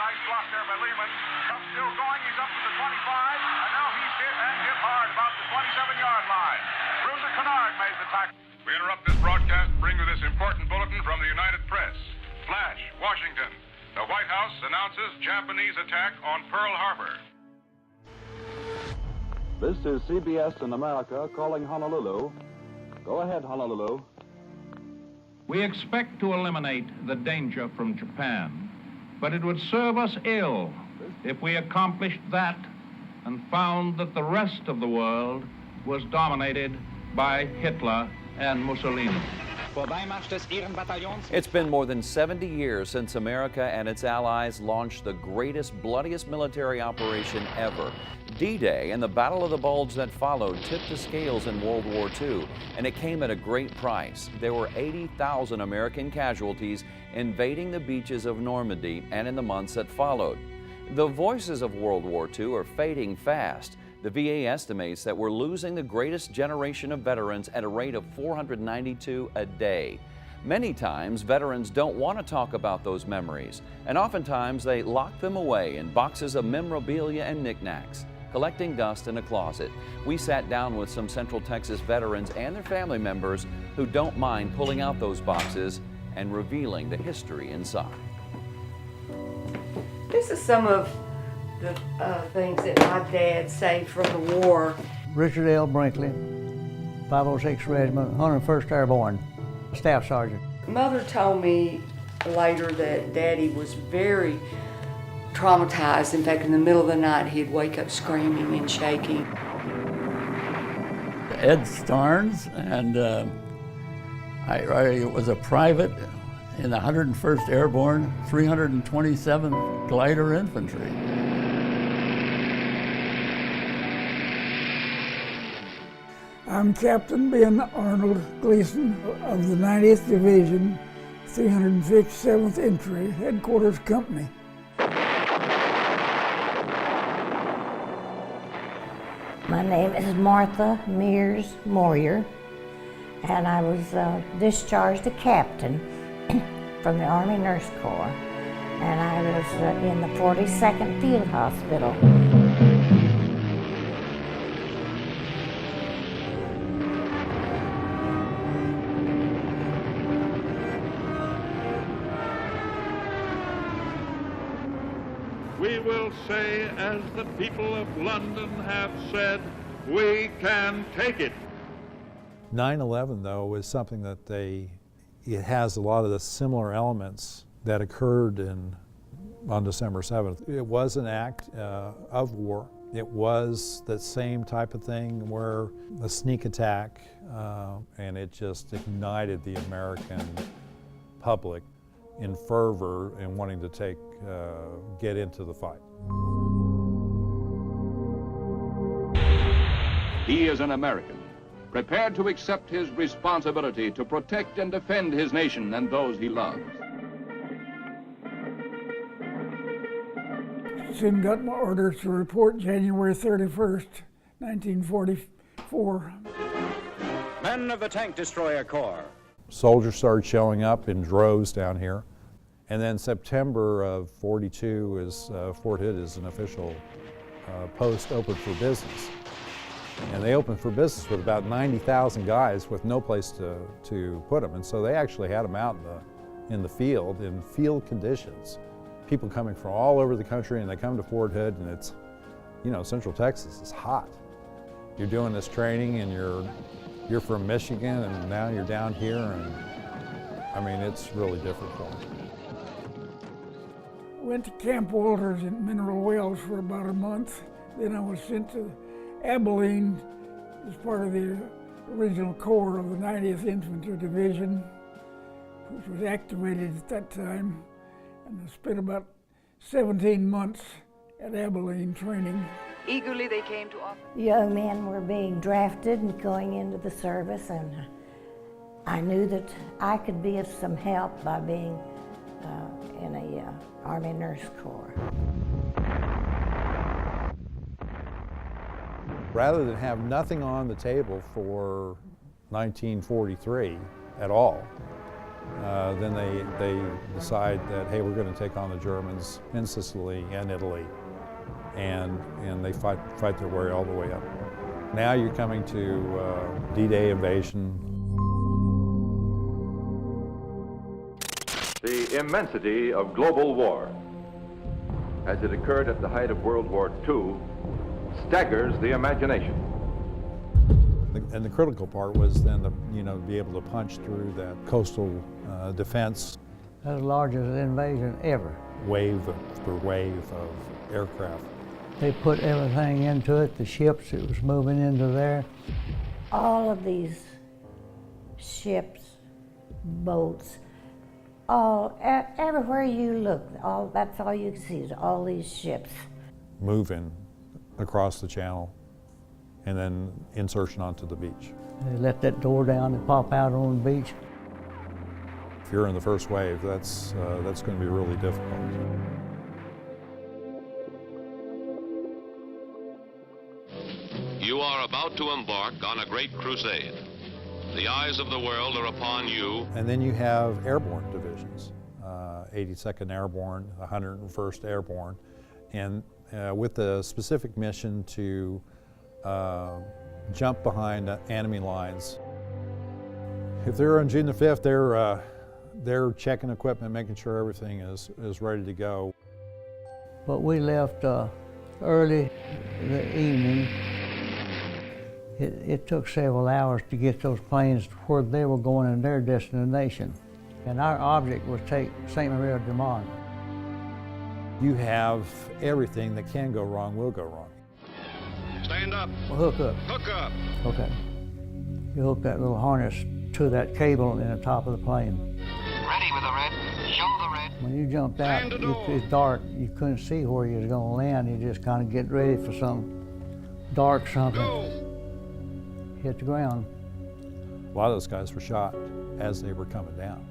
Nice block there by Lehman. Cup still going. He's up to the 25, and now he's hit hard about the 27-yard line. Bruiser Kennard made the tackle. We interrupt this broadcast to bring you this important bulletin from the United Press. Flash, Washington. The White House announces Japanese attack on Pearl Harbor. This is CBS in America calling Honolulu. Go ahead, Honolulu. We expect to eliminate the danger from Japan, but it would serve us ill if we accomplished that and found that the rest of the world was dominated by Hitler and Mussolini. It's been more than 70 years since America and its allies launched the greatest, bloodiest military operation ever. D-Day and the Battle of the Bulge that followed tipped the scales in World War II, and it came at a great price. There were 80,000 American casualties invading the beaches of Normandy and in the months that followed. The voices of World War II are fading fast. The VA estimates that we're losing the greatest generation of veterans at a rate of 492 a day. Many times, veterans don't want to talk about those memories, and oftentimes they lock them away in boxes of memorabilia and knickknacks, collecting dust in a closet. We sat down with some Central Texas veterans and their family members who don't mind pulling out those boxes and revealing the history inside. This is some of the things that my dad saved from the war. Richard L. Brinkley, 506 Regiment, 101st Airborne, Staff Sergeant. Mother told me later that Daddy was very traumatized. In fact, in the middle of the night, he'd wake up screaming and shaking. Ed Starnes, and I was a private in the 101st Airborne, 327th Glider Infantry. I'm Captain Ben Arnold Gleason of the 90th Division, 357th Infantry, Headquarters Company. My name is Martha Mears Moyer, and I was discharged a captain from the Army Nurse Corps, and I was in the 42nd Field Hospital. We will say, as the people of London have said, we can take it. 9/11, though, was something that it has a lot of the similar elements that occurred on December 7th. It was an act of war. It was the same type of thing where a sneak attack, and it just ignited the American public in fervor and wanting to get into the fight. He is an American, prepared to accept his responsibility to protect and defend his nation and those he loves. Soon got my orders to report January 31st, 1944. Men of the Tank Destroyer Corps. Soldiers started showing up in droves down here. And then September of 42 is Fort Hood is an official post open for business. And they opened for business with about 90,000 guys with no place to put them. And so they actually had them out in the field, in field conditions. People coming from all over the country, and they come to Fort Hood, and it's, Central Texas is hot. You're doing this training, and you're from Michigan, and now you're down here, and I mean, it's really difficult. Went to Camp Walters in Mineral Wells for about a month. Then I was sent to Abilene as part of the original corps of the 90th Infantry Division, which was activated at that time. And I spent about 17 months at Abilene training. Eagerly they came to offer. Young men were being drafted and going into the service, and I knew that I could be of some help by being in a Army Nurse Corps. Rather than have nothing on the table for 1943 at all, then they decide that, hey, we're going to take on the Germans in Sicily and Italy, and they fight their way all the way up. Now you're coming to D-Day invasion. The immensity of global war, as it occurred at the height of World War II, staggers the imagination. And the critical part was then to, be able to punch through that coastal defense. That was the largest invasion ever. Wave after wave of aircraft. They put everything into it, the ships, it was moving into there. All of these ships, boats, everywhere you look, that's all you can see is all these ships. Moving across the channel and then insertion onto the beach. They let that door down and pop out on the beach. If you're in the first wave, that's going to be really difficult. You are about to embark on a great crusade. The eyes of the world are upon you. And then you have airborne divisions, 82nd Airborne, 101st Airborne, and with the specific mission to jump behind enemy lines. If they're on June the 5th, they're checking equipment, making sure everything is ready to go. But we left early in the evening. It took several hours to get those planes where they were going in their destination. And our object was take St. Maria de Mont. You have everything that can go wrong will go wrong. Stand up. Well, hook up. Hook up. Okay. You hook that little harness to that cable in the top of the plane. Ready with the red. Show the red. When you jumped out, it's dark. You couldn't see where you was going to land. You just kind of get ready for some dark something. Go. Hit the ground. A lot of those guys were shot as they were coming down.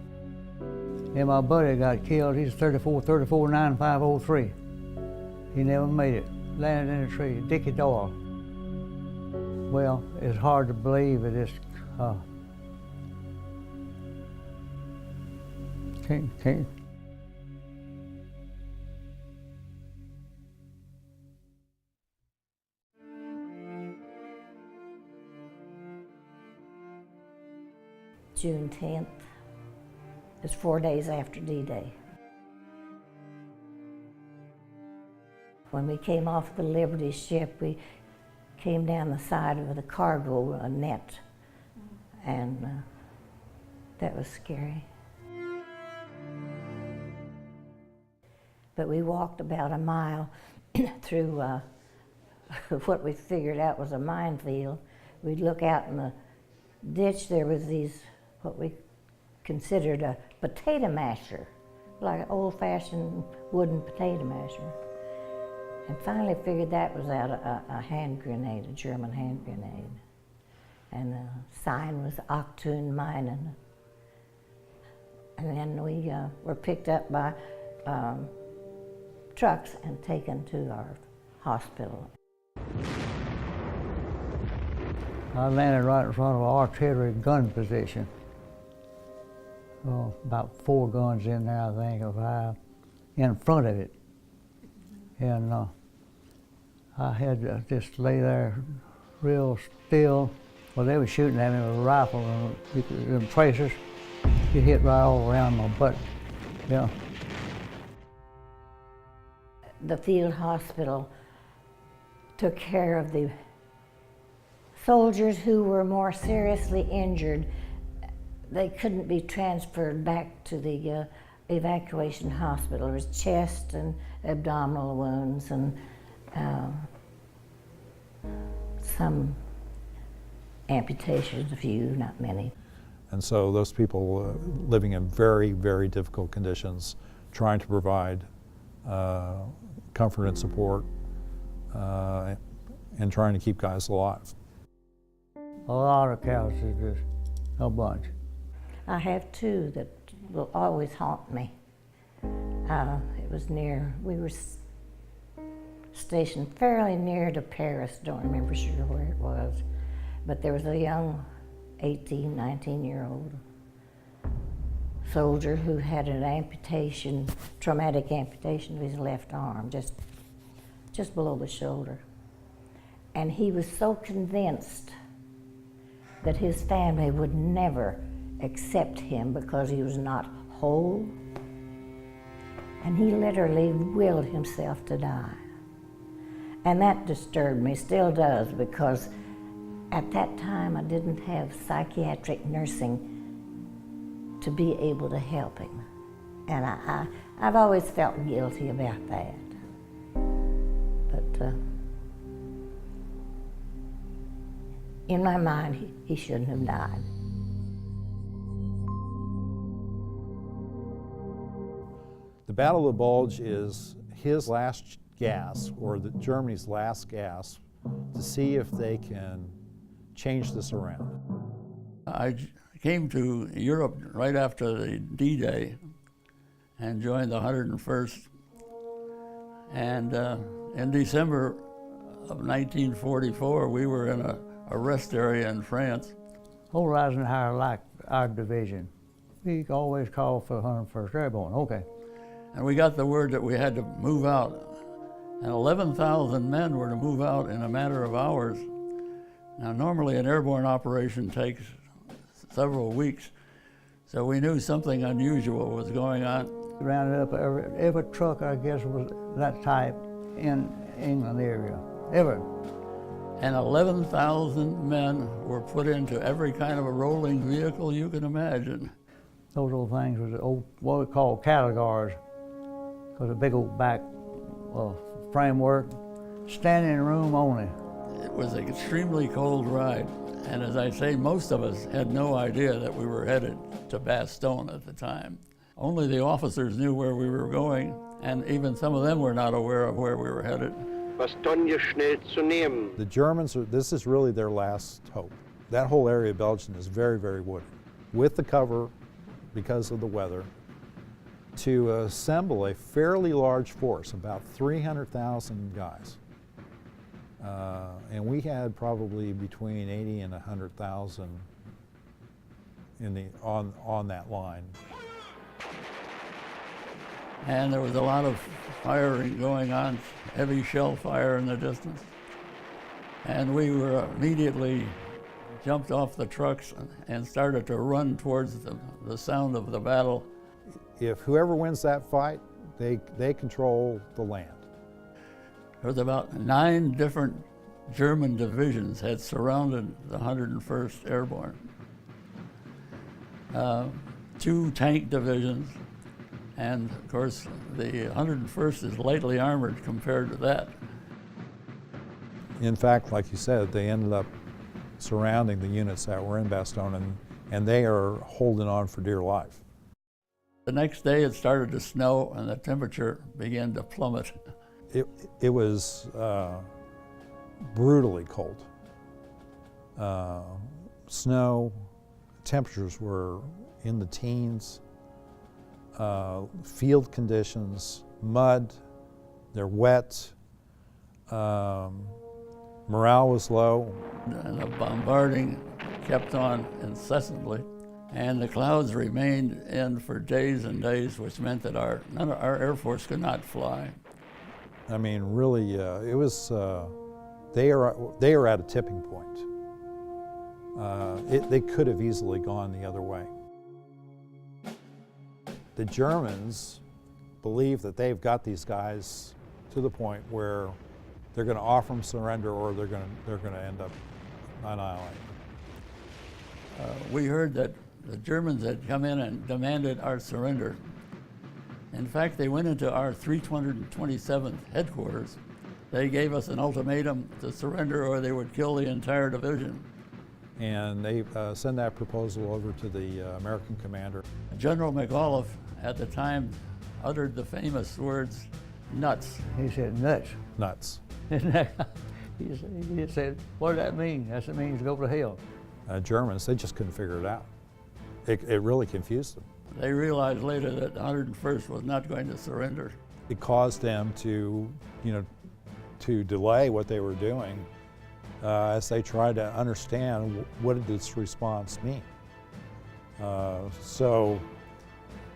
And my buddy got killed. He's 949503. He never made it. Landed in a tree. Dickie Doyle. Well, it's hard to believe it is. Can't. June 10th. It's 4 days after D-Day. When we came off the Liberty ship, we came down the side of the cargo net, and that was scary. But we walked about a mile through what we figured out was a minefield. We'd look out in the ditch, there was these, what we considered a potato masher, like an old-fashioned wooden potato masher. And finally figured that was out a hand grenade, a German hand grenade. And the sign was Achtung Minen. And then we were picked up by trucks and taken to our hospital. I landed right in front of an artillery gun position. Well, about 4 guns in there, I think, or 5, in front of it. And I had to just lay there real still. Well, they were shooting at me with a rifle, and them tracers, you hit right all around my butt. Yeah. The field hospital took care of the soldiers who were more seriously injured. They couldn't be transferred back to the evacuation hospital. There was chest and abdominal wounds and some amputations, a few, not many. And so those people living in very, very difficult conditions, trying to provide comfort and support and trying to keep guys alive. A lot of casualties, a bunch. I have 2 that will always haunt me. It was near, we were stationed fairly near to Paris, don't remember sure where it was, but there was a young 18, 19-year-old soldier who had an amputation, traumatic amputation of his left arm, just below the shoulder. And he was so convinced that his family would never accept him because he was not whole. And he literally willed himself to die. And that disturbed me, still does, because at that time I didn't have psychiatric nursing to be able to help him. And I've always felt guilty about that. But in my mind, he shouldn't have died. The Battle of the Bulge is his last gasp, or Germany's last gasp, to see if they can change this around. I came to Europe right after the D-Day and joined the 101st. And in December of 1944, we were in a rest area in France. Old Eisenhower liked our division. We always called for the 101st Airborne, okay. And we got the word that we had to move out. And 11,000 men were to move out in a matter of hours. Now, normally an airborne operation takes several weeks, so we knew something unusual was going on. Rounded up every truck, I guess, was that type in England area, ever. And 11,000 men were put into every kind of a rolling vehicle you can imagine. Those old things was old, what we call cattle cars, because a big old back framework, standing room only. It was an extremely cold ride, and as I say, most of us had no idea that we were headed to Bastogne at the time. Only the officers knew where we were going, and even some of them were not aware of where we were headed. Bastogne schnell zu nehmen. The Germans, this is really their last hope. That whole area of Belgium is very, very wooded. With the cover, because of the weather, to assemble a fairly large force, about 300,000 guys. And we had probably between 80 and 100,000 on that line. And there was a lot of firing going on, heavy shell fire in the distance. And we were immediately jumped off the trucks and started to run towards the sound of the battle. If whoever wins that fight, they control the land. There was about 9 different German divisions had surrounded the 101st Airborne. 2 tank divisions, and of course the 101st is lightly armored compared to that. In fact, like you said, they ended up surrounding the units that were in Bastogne, and they are holding on for dear life. The next day it started to snow and the temperature began to plummet. It was brutally cold. Snow, temperatures were in the teens, field conditions, mud, they're wet, morale was low. And the bombarding kept on incessantly, and the clouds remained in for days and days, which meant that our Air Force could not fly. I mean, really, it was, they are at a tipping point. They could have easily gone the other way. The Germans believe that they've got these guys to the point where they're going to offer them surrender, or they're going to end up annihilated. We heard that the Germans had come in and demanded our surrender. In fact, they went into our 327th headquarters. They gave us an ultimatum to surrender or they would kill the entire division. And they sent that proposal over to the American commander. General McAuliffe at the time uttered the famous words, "nuts." He said, "Nuts." Nuts. He said, "What does that mean?" That means go to hell. Germans, they just couldn't figure it out. It really confused them. They realized later that the 101st was not going to surrender. It caused them to, to delay what they were doing as they tried to understand what did this response mean. So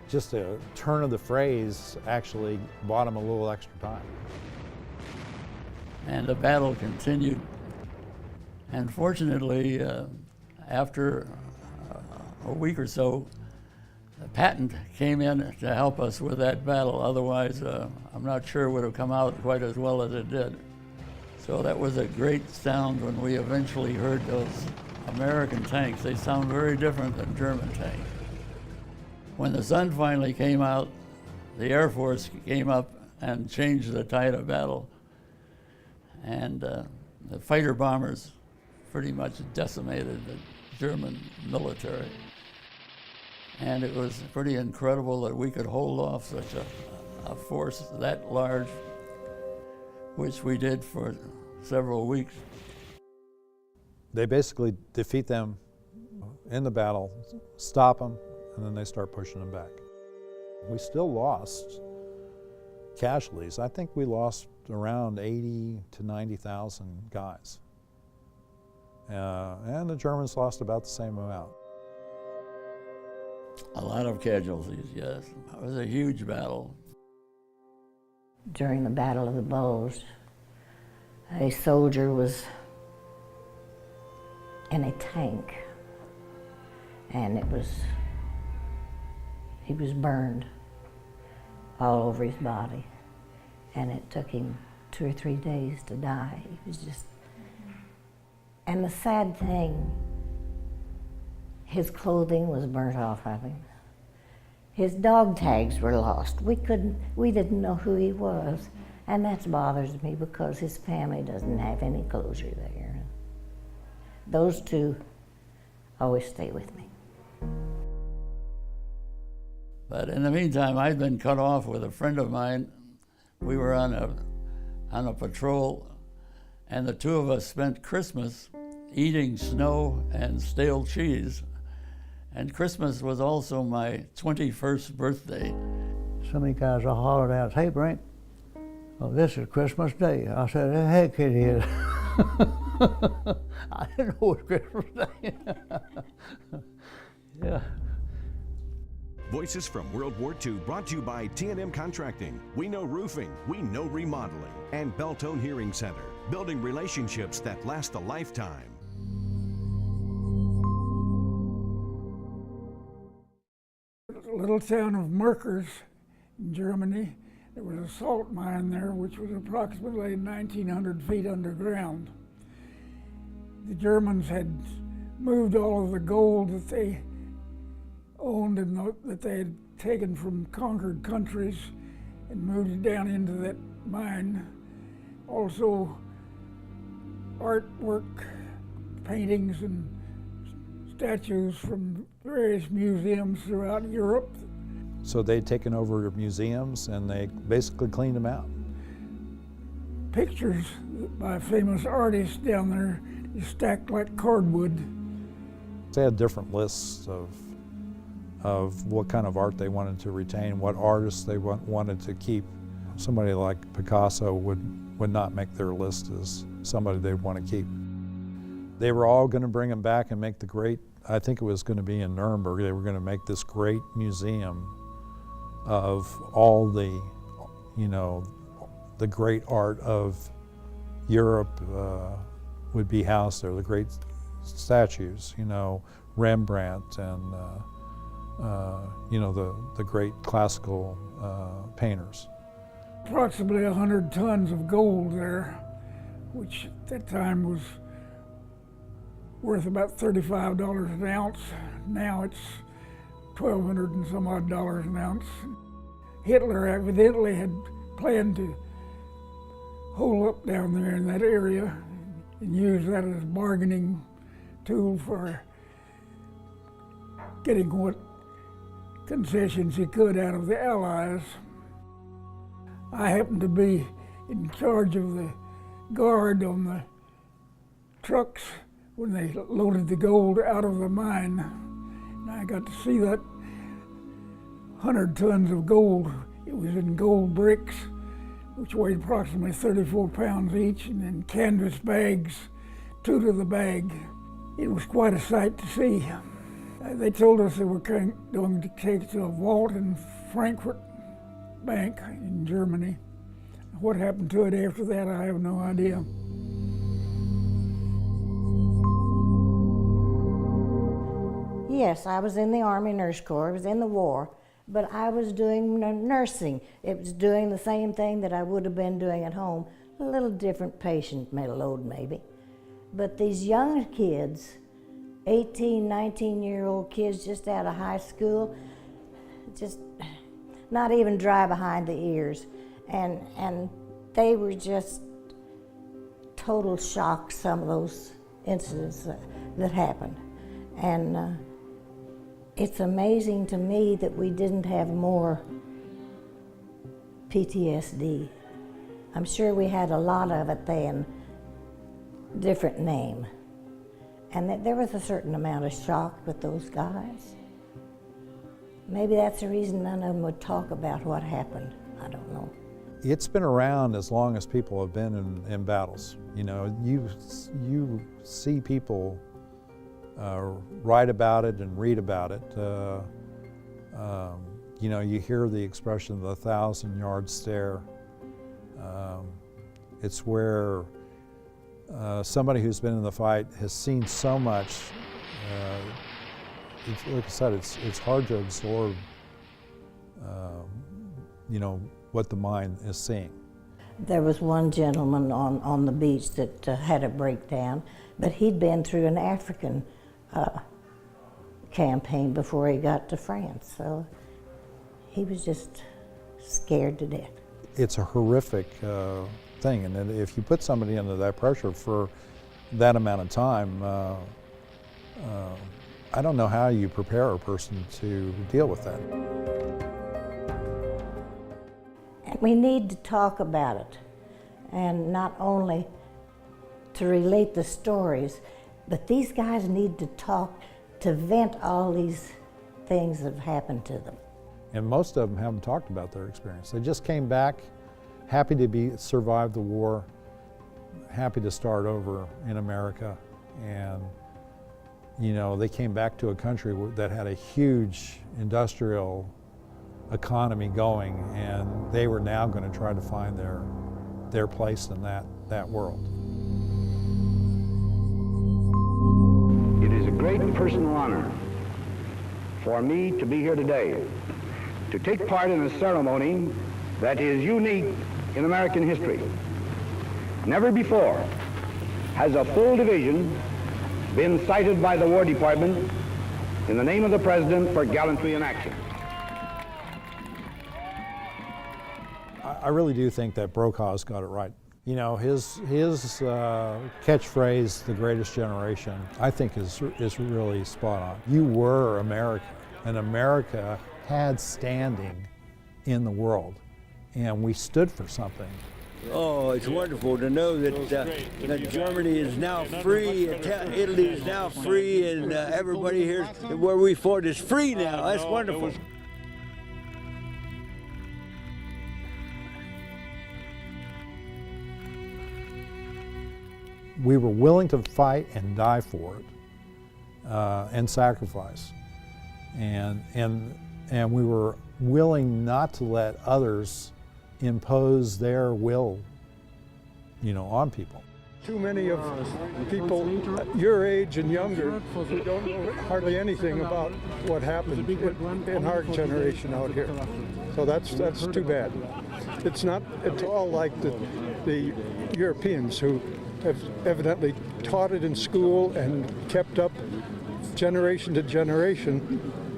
just a turn of the phrase actually bought them a little extra time. And the battle continued. And fortunately, after a week or so, a patent came in to help us with that battle. Otherwise, I'm not sure it would have come out quite as well as it did. So that was a great sound when we eventually heard those American tanks. They sound very different than German tanks. When the sun finally came out, the Air Force came up and changed the tide of battle. And the fighter bombers pretty much decimated the German military. And it was pretty incredible that we could hold off such a force that large, which we did for several weeks. They basically defeat them in the battle, stop them, and then they start pushing them back. We still lost casualties. I think we lost around 80 to 90,000 guys. And the Germans lost about the same amount. A lot of casualties, yes. It was a huge battle. During the Battle of the Bulge, a soldier was in a tank, and he was burned all over his body, and it took him 2 or 3 days to die. He was just, and the sad thing, his clothing was burnt off of him. His dog tags were lost. We didn't know who he was, and that bothers me because his family doesn't have any closure there. Those two always stay with me. But in the meantime, I'd been cut off with a friend of mine. We were on a patrol, and the two of us spent Christmas eating snow and stale cheese. And Christmas was also my 21st birthday. Some of the guys all hollered out, "Hey, Brent, oh, this is Christmas Day." I said, "The heck it is." I didn't know it was Christmas Day. Yeah. Voices from World War II brought to you by T&M Contracting. We know roofing, we know remodeling. And Beltone Hearing Center, building relationships that last a lifetime. Little town of Merkers in Germany. There was a salt mine there, which was approximately 1,900 feet underground. The Germans had moved all of the gold that they owned and that they had taken from conquered countries and moved it down into that mine. Also, artwork, paintings, and statues from various museums throughout Europe. So they'd taken over museums and they basically cleaned them out. Pictures by famous artists down there is stacked like cardboard. They had different lists of what kind of art they wanted to retain, what artists they wanted to keep. Somebody like Picasso would not make their list as somebody they'd want to keep. They were all going to bring him back and make the great, I think it was going to be in Nuremberg, they were going to make this great museum of all the, the great art of Europe would be housed there, the great statues, Rembrandt and, the great classical painters. Approximately 100 tons of gold there, which at that time was worth about $35 an ounce. Now it's $1,200 and some odd dollars an ounce. Hitler evidently had planned to hole up down there in that area and use that as a bargaining tool for getting what concessions he could out of the Allies. I happened to be in charge of the guard on the trucks when they loaded the gold out of the mine. And I got to see that 100 tons of gold. It was in gold bricks, which weighed approximately 34 pounds each, and in canvas bags, 2 to the bag. It was quite a sight to see. They told us they were going to take it to a vault in Frankfurt Bank in Germany. What happened to it after that, I have no idea. Yes, I was in the Army Nurse Corps. I was in the war, but I was doing nursing. It was doing the same thing that I would have been doing at home. A little different patient load, maybe. But these young kids, 18, 19-year-old kids just out of high school, just not even dry behind the ears. And they were just total shock, some of those incidents that happened. And it's amazing to me that we didn't have more PTSD. I'm sure we had a lot of it then, different name. And that there was a certain amount of shock with those guys. Maybe that's the reason none of them would talk about what happened. I don't know. It's been around as long as people have been in battles. You know, you see people write about it and read about it. You know, you hear the expression, the 1,000-yard stare. It's where somebody who's been in the fight has seen so much. Like I said, it's hard to absorb, you know, what the mind is seeing. There was one gentleman on the beach that had a breakdown, but he'd been through an African campaign before he got to France, so he was just scared to death. It's a horrific thing, and if you put somebody under that pressure for that amount of time, I don't know how you prepare a person to deal with that. We need to talk about it, and not only to relate the stories, but these guys need to talk to vent all these things that have happened to them. And most of them haven't talked about their experience. They just came back happy to survive the war, happy to start over in America, and you know, they came back to a country that had a huge industrial economy going, and they were now going to try to find their place in that world. It is a great personal honor for me to be here today to take part in a ceremony that is unique in American history. Never before has a full division been cited by the War Department in the name of the President for gallantry in action. I really do think that Brokaw's got it right. You know, his catchphrase, "the greatest generation," I think is really spot on. You were America, and America had standing in the world, and we stood for something. Oh, it's wonderful to know that that Germany is now free, Italy is now free, and everybody here where we fought is free now. That's wonderful. We were willing to fight and die for it, and sacrifice, and we were willing not to let others impose their will, you know, on people. Too many of people your age and younger who don't know hardly anything about what happened in our generation out here. So that's too bad. It's not at all like the Europeans who have evidently taught it in school and kept up generation to generation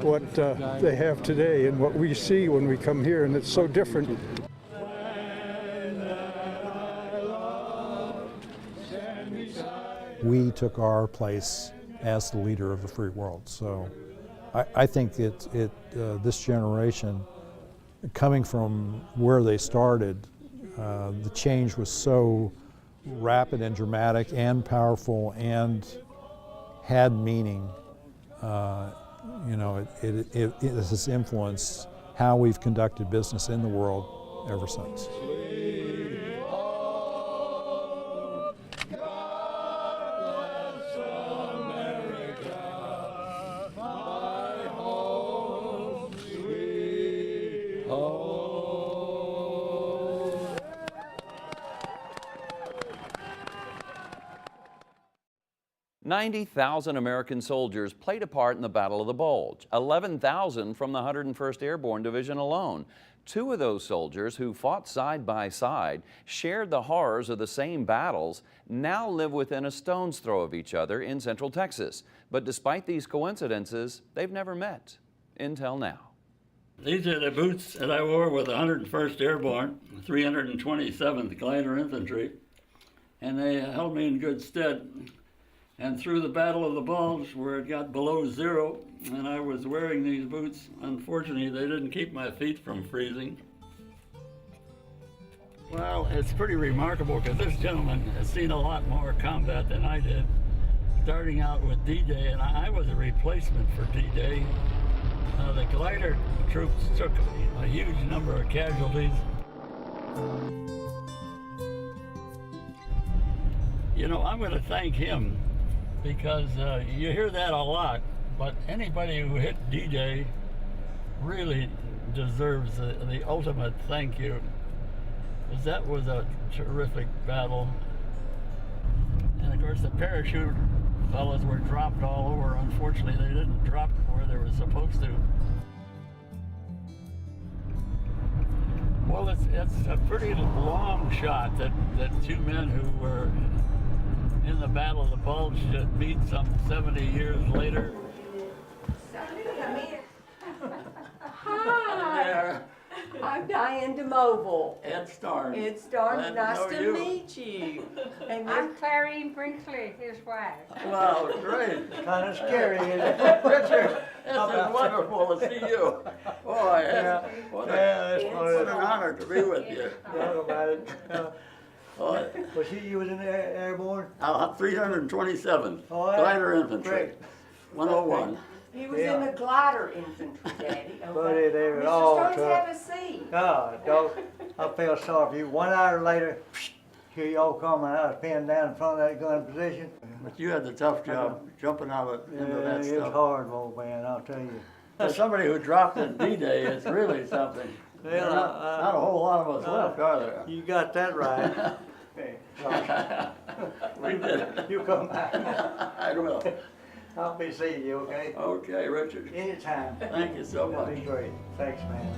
what they have today and what we see when we come here, and it's so different. We took our place as the leader of the free world. So I think this generation, coming from where they started, the change was so rapid and dramatic and powerful and had meaning. You know, it has influenced how we've conducted business in the world ever since. 90,000 American soldiers played a part in the Battle of the Bulge, 11,000 from the 101st Airborne Division alone. Two of those soldiers, who fought side by side, shared the horrors of the same battles, now live within a stone's throw of each other in Central Texas. But despite these coincidences, they've never met until now. These are the boots that I wore with the 101st Airborne, 327th Glider Infantry, and they held me in good stead. And through the Battle of the Bulge, where it got below zero, and I was wearing these boots, unfortunately, they didn't keep my feet from freezing. Well, it's pretty remarkable because this gentleman has seen a lot more combat than I did, starting out with D-Day, and I was a replacement for D-Day. The glider troops took a huge number of casualties. You know, I'm going to thank him because you hear that a lot, but anybody who hit D-Day really deserves the ultimate thank you, because that was a terrific battle. And of course the parachute fellas were dropped all over. Unfortunately, they didn't drop where they were supposed to. Well, it's a pretty long shot that two men who were in the Battle of the Bulge should meet some 70 years later. Hi. I'm Diane DeMobile. Ed Starnes. Ed Starnes, nice to meet you. And I'm Clarine Brinkley, his wife. Wow, great. Kind of scary, isn't it? Richard, it's wonderful to see you. Boy, what an honor to be with you. Talk about it. Was you was in the airborne? 327th, Oh, yeah. Glider Infantry, Great. 101. he was in the glider infantry, Daddy. Buddy, they were Mr. all Starnes, tough. have a seat. Oh, dog, I felt sorry for you. 1 hour later, here y'all coming. I was pinned down in front of that gun position. But you had the tough job jumping out into that It was stuff. hard, old man, I'll tell you. For somebody who dropped in D-Day is really something. Well, not a whole lot of us left, are there? You got that right. Hey, We did. you come back. I will. I'll be seeing you, okay? Okay, Richard. Anytime. Thank you so much. That'd be great. Thanks, man.